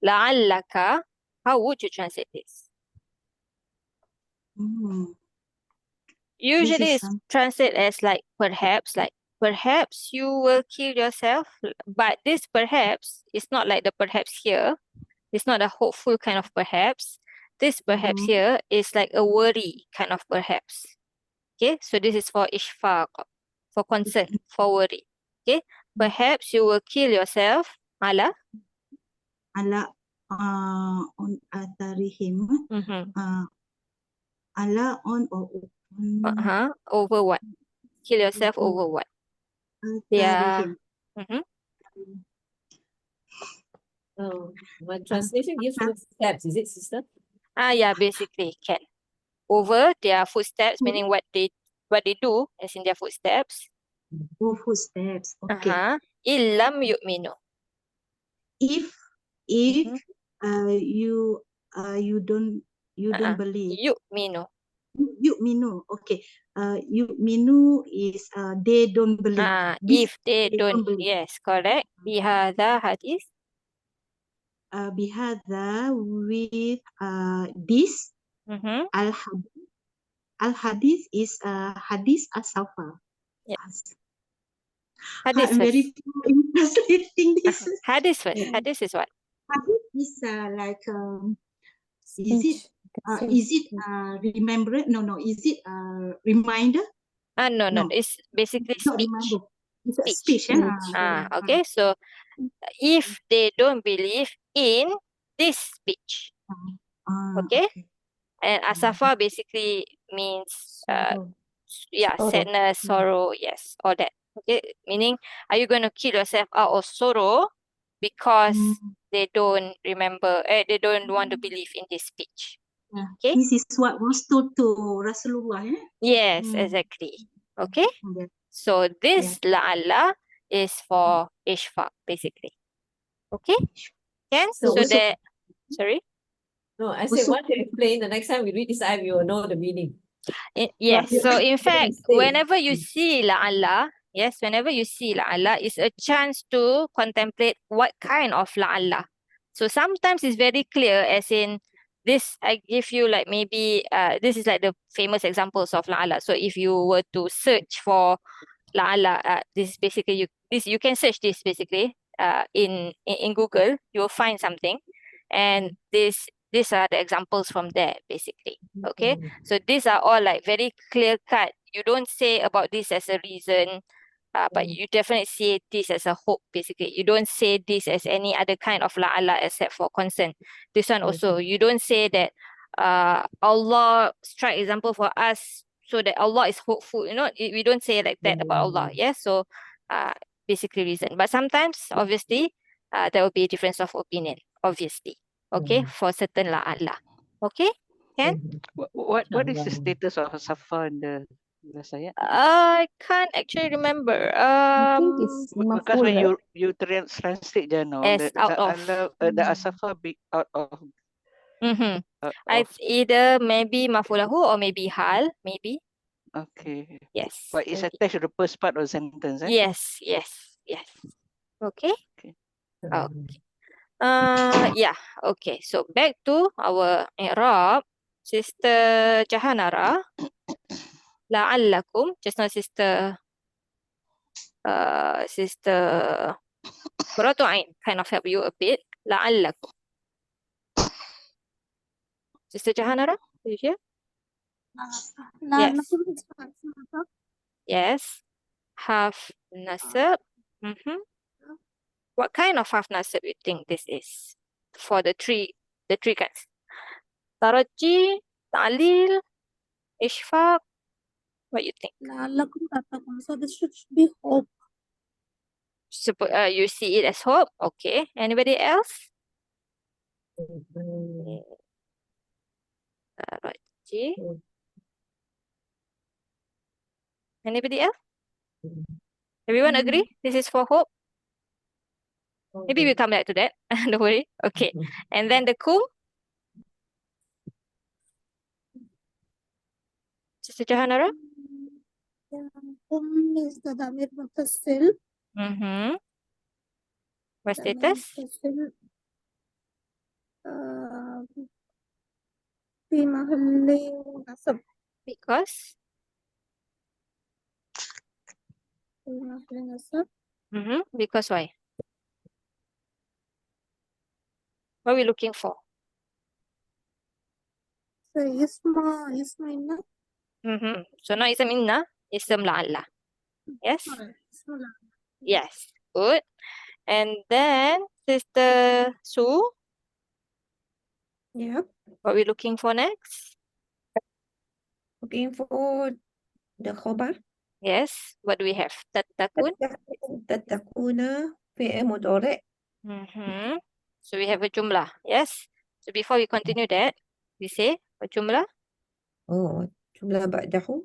la'allaka, how would you translate this? Usually is it's translated as like perhaps you will kill yourself, but this perhaps is not like the perhaps here. It's not a hopeful kind of perhaps. This perhaps here is like a worry kind of perhaps. Okay, so this is for ishfaq, for concern, for worry. Okay, perhaps you will kill yourself, ala. Ala on atharihim. Ala on or Over what? Kill yourself over what? Yeah. My translation gives footsteps, is it, sister? Yeah, basically can. Over their footsteps, meaning what they do, as in their footsteps. Footsteps. Okay. Illam yu'minu. If you don't believe. Yu'minu. Yu'minu. Okay. Yu'minu is they don't believe. If they don't believe. Yes, correct. Bihadha hadith. Bihadha with this. Al-hadith is hadith as-safa. Yes. Hadith I'm very in translating this. Hadith first. Hadith is what? Hadith is like is it remember? No. Is it reminder? No. It's basically speech. It's a speech. Okay. So if they don't believe in this speech, okay. And asafa basically means sadness, sorrow, yes, all that. Okay, meaning are you going to kill yourself out of sorrow because they don't remember, they don't want to believe in this speech? Okay, this is what was told to Rasulullah. Yes, exactly. Okay, so this la'alla is for ishfaq basically. Okay, can so that sorry. No, I said once you explain, the next time we read this ayah, we will know the meaning. Yes, so in fact, whenever you see la'alla, it's a chance to contemplate what kind of la'alla. So sometimes it's very clear, as in this, I give you like maybe, this is like the famous examples of la'alla. So if you were to search for la'alla, this is basically, you can search this basically in Google, you will find something. And these are the examples from there basically. Okay, so these are all like very clear cut. You don't say about this as a reason, but you definitely see this as a hope basically. You don't say this as any other kind of la'alla except for concern. This one also, you don't say that Allah strike example for us so that Allah is hopeful. We don't say like that about Allah. Yes, so basically reason. But sometimes obviously there will be a difference of opinion, obviously. Okay, for certain la'alla. Okay, can? What is the status of Safa in the last ayat? I can't actually remember. I think it's Because maf'ul, when right? you translate the out of. the asafa be out of. It's either maybe mafulahu or maybe hal, maybe. Okay. Yes. But it's attached to the first part of the sentence, eh? Yes. Okay. Yeah. Okay. So back to our Iraab. Sister Jahanara. La'allakum. Just now Sister Qurratu kind of help you a bit. La'allakum. Sister Jahanara, are you here? Yes. Half nasab. What kind of half nasab you think this is? For the three kinds. Taraji, ta'lil, ishfaq. What you think? So this should be hope. You see it as hope. Okay. Anybody else? Taraji. Anybody else? Everyone agree? This is for hope. Maybe we'll come back to that. Don't worry. Okay. And then the kum. Sister Jahanara? Is the damir muttasil. Mm-hmm. What Damir status? muttasil. في محل نصب. Because? في محل نصب. Mm-hmm. Because why? What are we looking for? اسم إن. Mm-hmm. So now ism inna, ism la'alla. Yes? اسم لا. Yes. Good. And then Sister Sue, Yeah. what are we looking for next? Looking for the khobar. Yes. What do we have? Tattakun. تتقون فعل مضارع. Mm-hmm. So we have a jumlah. Yes. So before we continue that, we say a jumlah. Oh, جملة بعده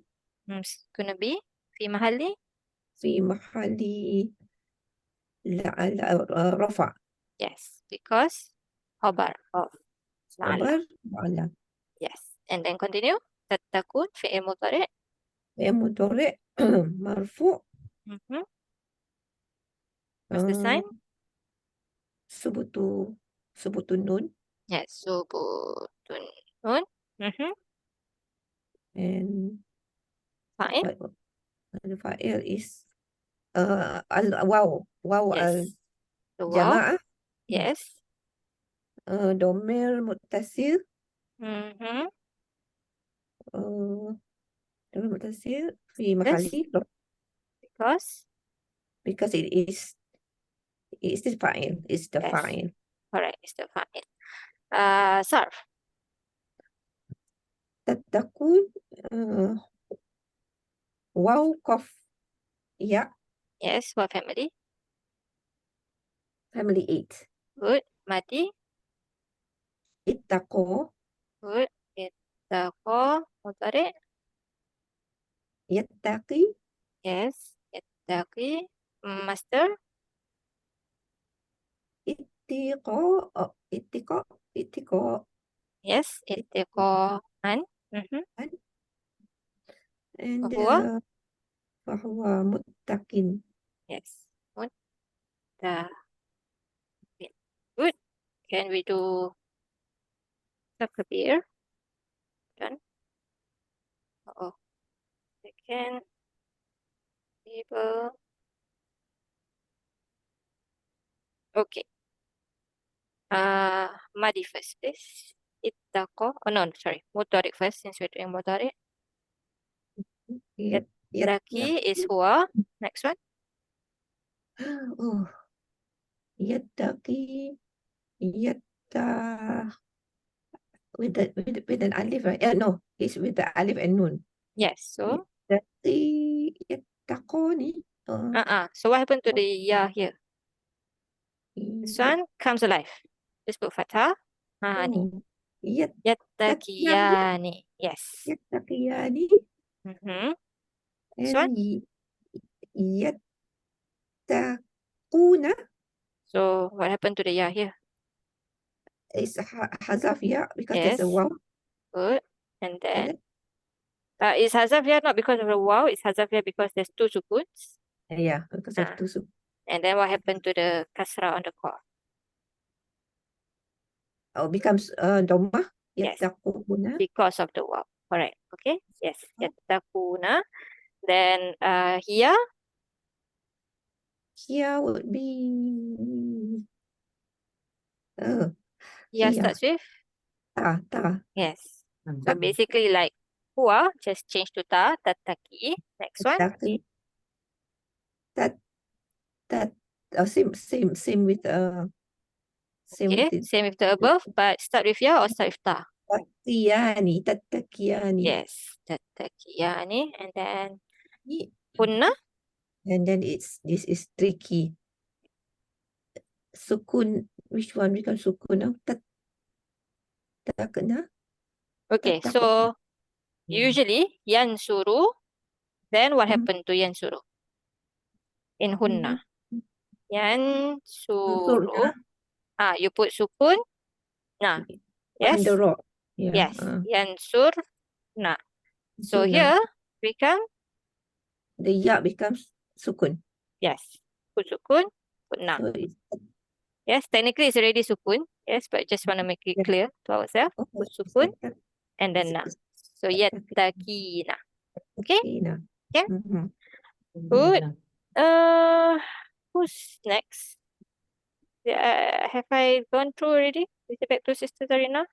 It's gonna be في محل في محل رفع yes, because khabar of la'alla. خبر على Yes. And then continue. Tattakun fi'il mudhari'. فعل مضارع مرفوع Mm-hmm. What's the sign? ثبوت النون Yes. Subutun nun. Mm-hmm. and Fine. the fa'il is واو Yes. The wow. الجماعة Yes. ضمير متصل Mm-hmm. ضمير متصل في محل رفع Because because it is the fa'il. It's the yes. fa'il. Correct. It's the fine. Sarf. تتقون واو قف يا Yes. What family? family 8 Good. Mati. اتقوا Good. Ittaqo. Mudhari'. يتقي Yes. Ittaqi. Master. اتقاء Yes. Ittiqo'an. Mm-hmm. and وهو فهو متق yes. Good. Can we do takbir? Done. Oh, second. Table. Okay. Madi first, please. Ittaqo. Oh no, sorry. Mudhari first, since we're doing mudhari. Yattaqi is huwa. Next one. oh يتقي with an alif, right? No, it's with the alif and nun. Yes. So. يتقي يتقوني So what happened to the ya here? This one comes alive. Just put fathah. Ni. Yattaqiyani. Yes. يتقياني Mm-hmm. This one. and يتقون So what happened to the ya here? is hazaf ya because there's a Yes. waw. Good. And then And is hazaf here not because of the wow? It's hazaf here because there's two sukuns. yeah, because of two sub. And then what happened to the kasra on the core? Oh, becomes dhamma. Yes. Yattaquna. Because of the wow. Correct. Okay. Yes. Yattaquna. Then here. Here would be Here here. starts with. Ta. Yes. So basically like huwa, just change to ta. Tattaqi. Next one. Yattaqi. That same with same Okay. with it. Same with the above, but start with ya or start with ta? Tattaqiyani. Yes. Tattaqiyani. And then punna. And then this is tricky. Sukun, which one becomes sukun now? Takna. Okay. Tattaqu. So usually yansuru. Then what happened to yansuru? in hunna. Surna. Yansuru. You put sukun. Nah. On Yes. the rock. Yeah. Yes. Yansurna. So Surna. here become The ya becomes sukun. yes. Put sukun. Put na. So it's Yes. Technically it's already sukun. Yes, but just want to make it Yeah. clear to ourselves. oh, Put it's sukun like that. and then na. So yattaqina. Okay. Ina. Yeah. Mhm. Good. Yeah. Who's next? Have I gone through already? Is it back to Sister Zarina?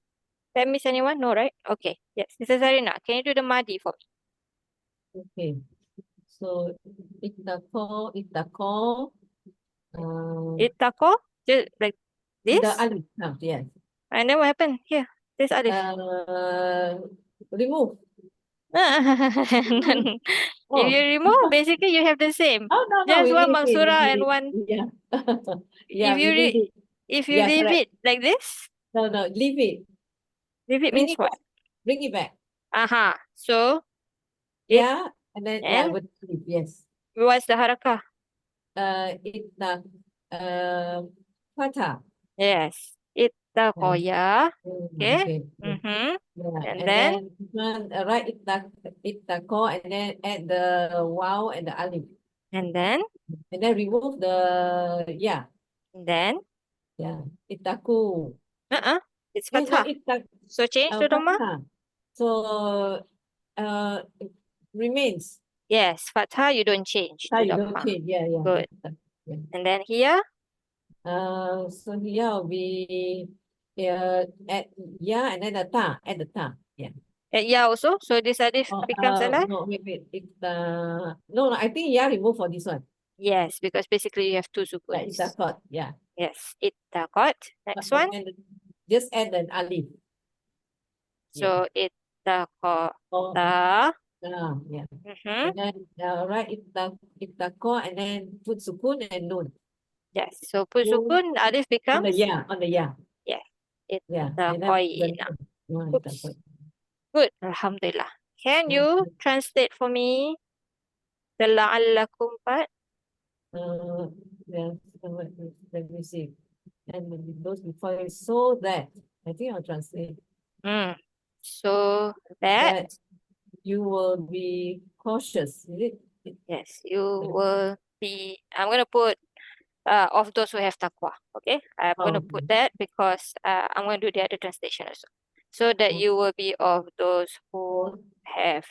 Did I miss anyone? No, right? Okay. Yes. Sister Zarina, can you do the Madi for me? Okay. So ittaqo. Ittaqo? Just like this? The alif. Yes. And then what happened? Here. This alif. Remove. If you remove, basically you have the same. Oh no, Just we one leave it, maksura we and leave one. it. Yeah. Yeah, If you we leave it. if you Yeah, leave correct. it like this, No, leave it. leave it Bring means it what? back. Bring it back. So It- Yeah, and then and with leave, yes. what's the harakah? Fatha. Yes. Ittaqoya. Okay. Okay. Mm-hmm. Yeah, And and then then write ittaqo and then add the waw and the alif. and then And then remove the yeah. then Ittaqu. it's Yes, not fathah. So change to Dhamma? fathah. So remains. Yes, fathah you don't change to You don't Dhamma. change. Yeah. Good. Yeah. And then here, So here will be at yeah and then the ta at the ta. Yeah. at ya also. So this alif becomes alive? No, wait. No, I think yeah remove for this one. Yes, because basically you have two Yeah, sukuns. ittaqat. Yeah. Yes, ittaqat. Next one. And just add an alif. So ittaqata. Oh, yeah. Mm-hmm. And then write ittaqo and then put sukun and nun. Yes. So put sukun, alif On the becomes yeah, on the yeah. yeah. Yeah. And then Ittaqoina. Oops. ittaqo. Good. Alhamdulillah. Can you translate for me the la'allakum part? Yeah, let me see. And those before it, so that I think I'll translate So that, that you will be cautious. Is it? yes, you will be, I'm going to put of those who have taqwa. Okay, I'm going to put that because I'm going to do the other translation also. So that you will be of those who have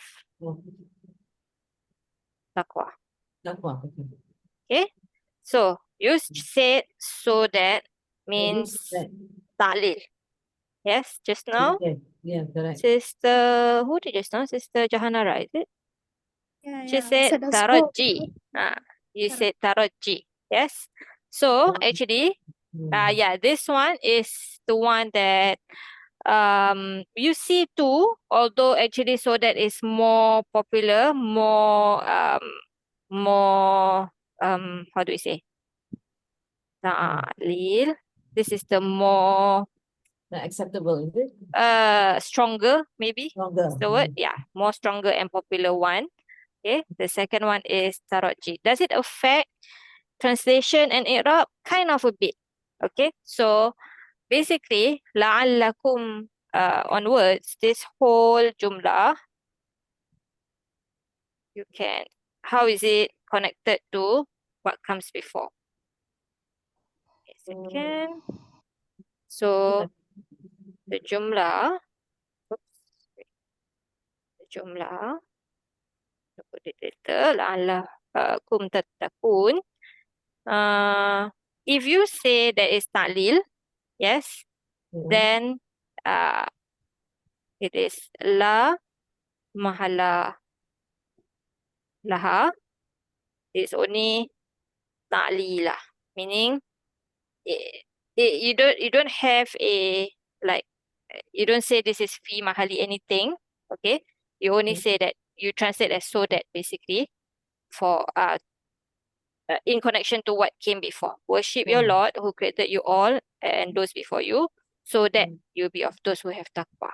taqwa. Taqwa. Okay, so you said so that means ta'lil. Yes, just now. Yeah, correct. Sister, who did just now? Sister Jahanara, is it? She said taraji. You said taraji. Yes. So actually, yeah, this one is the one that you see too, although actually so that is more popular, more how do we say? Ta'lil. This is the more acceptable, is it? stronger, maybe. Stronger. That's the word. Yeah, more stronger and popular one. Okay. The second one is taraji. Does it affect translation and i'rab? Kind of a bit. Okay. So basically, la'allakum onwards, this whole jumlah, you can, how is it connected to what comes before? Okay, second. So the jumlah, put it later, la'allakum tattaqun. If you say there is ta'lil, yes, then it is la mahala laha. It's only ta'lilah, meaning you don't have a like you don't say this is fi mahali anything. Okay, you only say that you translate as so that basically for in connection to what came before. Worship your Lord who created you all and those before you, so that you'll be of those who have taqwa.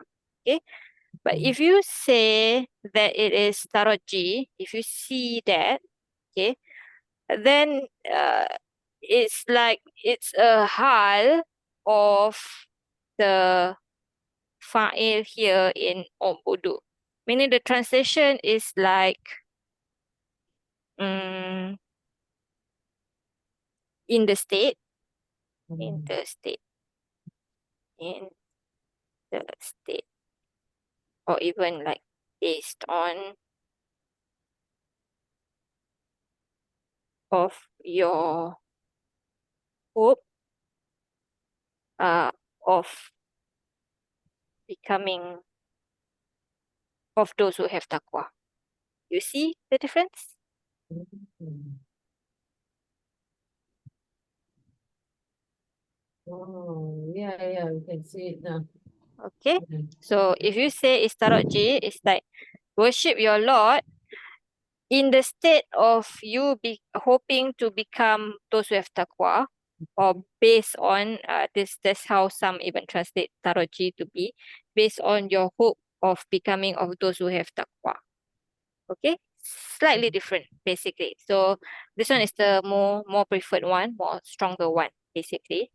Okay. But if you say that it is taraji, if you see that, okay, then it's like it's a hal of the fa'il here in bodoh. Meaning the translation is like in the state, in the state, in the state, or even like based on of your hope of becoming of those who have taqwa. You see the difference? Oh, yeah, we can see it now. Okay. So if you say istaraji, it's like worship your Lord in the state of you hoping to become those who have taqwa, or based on that's how some even translate taraji to be, based on your hope of becoming of those who have taqwa. Okay, slightly different basically. So this one is the more preferred one, more stronger one basically.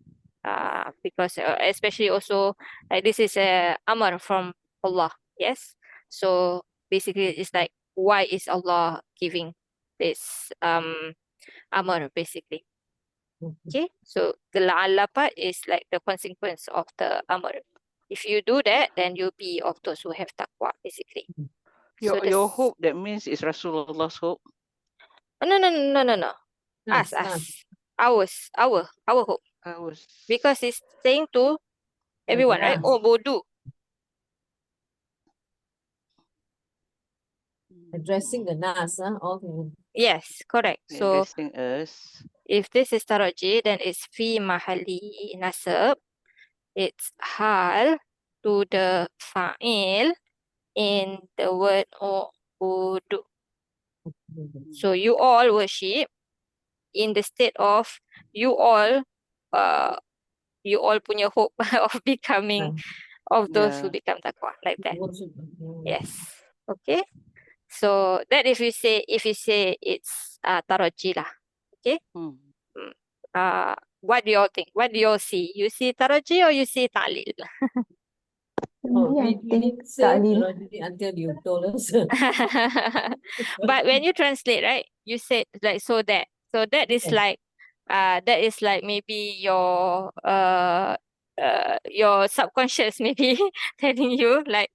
Because especially also this is a amar from Allah. Yes. So basically it's like, why is Allah giving this amar basically? Okay. So the la'alla part is like the consequence of the amar. If you do that, then you'll be of those who have taqwa basically. So Your hope, that means is Rasulullah's hope. No. Us. Our hope. Because it's saying to everyone, right? Oh, bodu. Addressing the nas, all the... Yes, correct. So Addressing us. if this is taraji, then it's fi mahali nasab. It's hal to the fa'il in the word bodu. So you all worship in the state of you all punya hope of becoming of those who become taqwa, like that. Yes. Okay. So that if you say it's taraji lah. Okay. What do you all think? What do you all see? You see taraji or you see ta'lil? We didn't say taraji until you told us. But when you translate, right, you said like so that is like maybe your subconscious maybe telling you like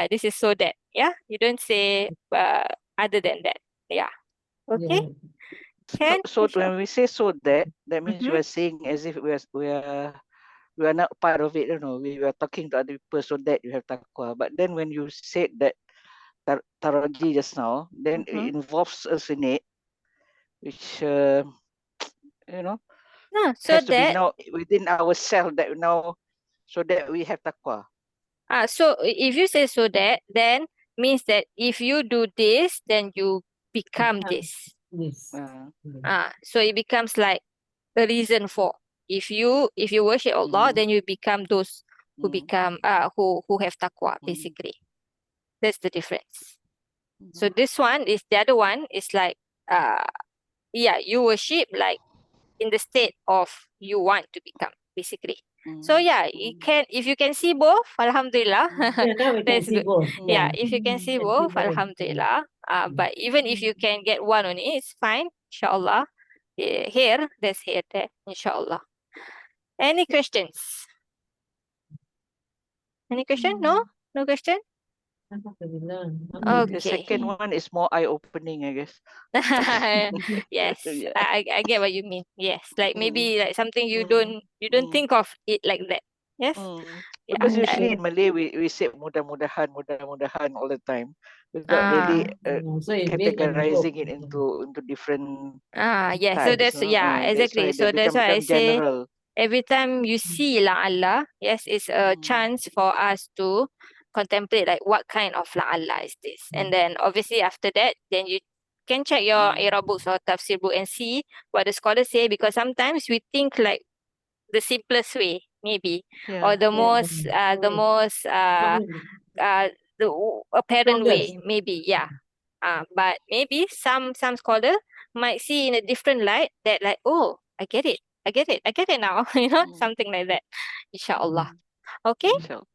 this is so that, yeah, you don't say other than that, yeah. Okay. So when we say so that means we are saying as if we are not part of it, we are talking to other people so that you have taqwa. But then when you said that taraji just now, then it involves us in it, which so has to be that now within ourselves, that now so that we have taqwa. So if you say so that, then means that if you do this, then you become this. So it becomes like a reason for, if you worship Allah, then you become those who become who have taqwa basically. That's the difference. So this one is, the other one is like you worship like in the state of you want to become basically. So you can, if you can see both, alhamdulillah. Now we can see both. If you can see both, alhamdulillah. But even if you can get one only, it's fine, inshallah. Here, there, inshallah. Any questions? Any question? No question. The second one is more eye-opening, I guess. Yes, I get what you mean. Yes, like maybe like something you don't think of it like that. Yes. Because usually in Malay we say mudah-mudahan all the time, without really So it categorizing it into different yes. types. So that's exactly. So that's why I say general. every time you see la'alla, yes, it's a chance for us to contemplate like what kind of la'alla is this. And then obviously after that, then you can check your Iraab books or tafsir book and see what the scholars say, because sometimes we think like the simplest way maybe, or the most the apparent way maybe, but maybe some scholar might see in a different light that like, oh, I get it now, something like that. Inshallah. Okay? Inshallah.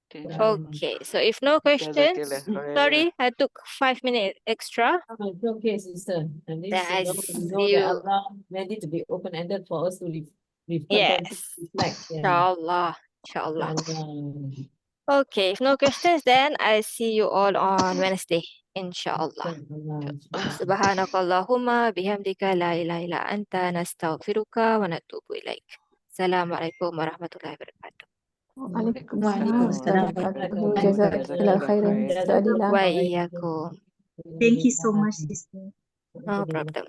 Okay, inshallah. Okay, so if no questions, sorry, I took 5 minutes extra. It's okay, sister. At least Then I we know see that you. Allah meant it to be open-ended for us to reflect. Yes. Yeah. Inshallah. Inshallah. Inshallah. Okay, if no questions, then I see you all on Wednesday. Inshallah. Inshallah. Subhanakallahumma bihamdika la ilaha illa anta nastaghfiruka wa natubu ilaik. Assalamualaikum warahmatullahi wabarakatuh. Waalaikumsalam warahmatullahi wabarakatuh. Jazakallahu khairan, Jazakallahu Sister Adila. Wa iyyakum. Thank you so much, sister. No problem.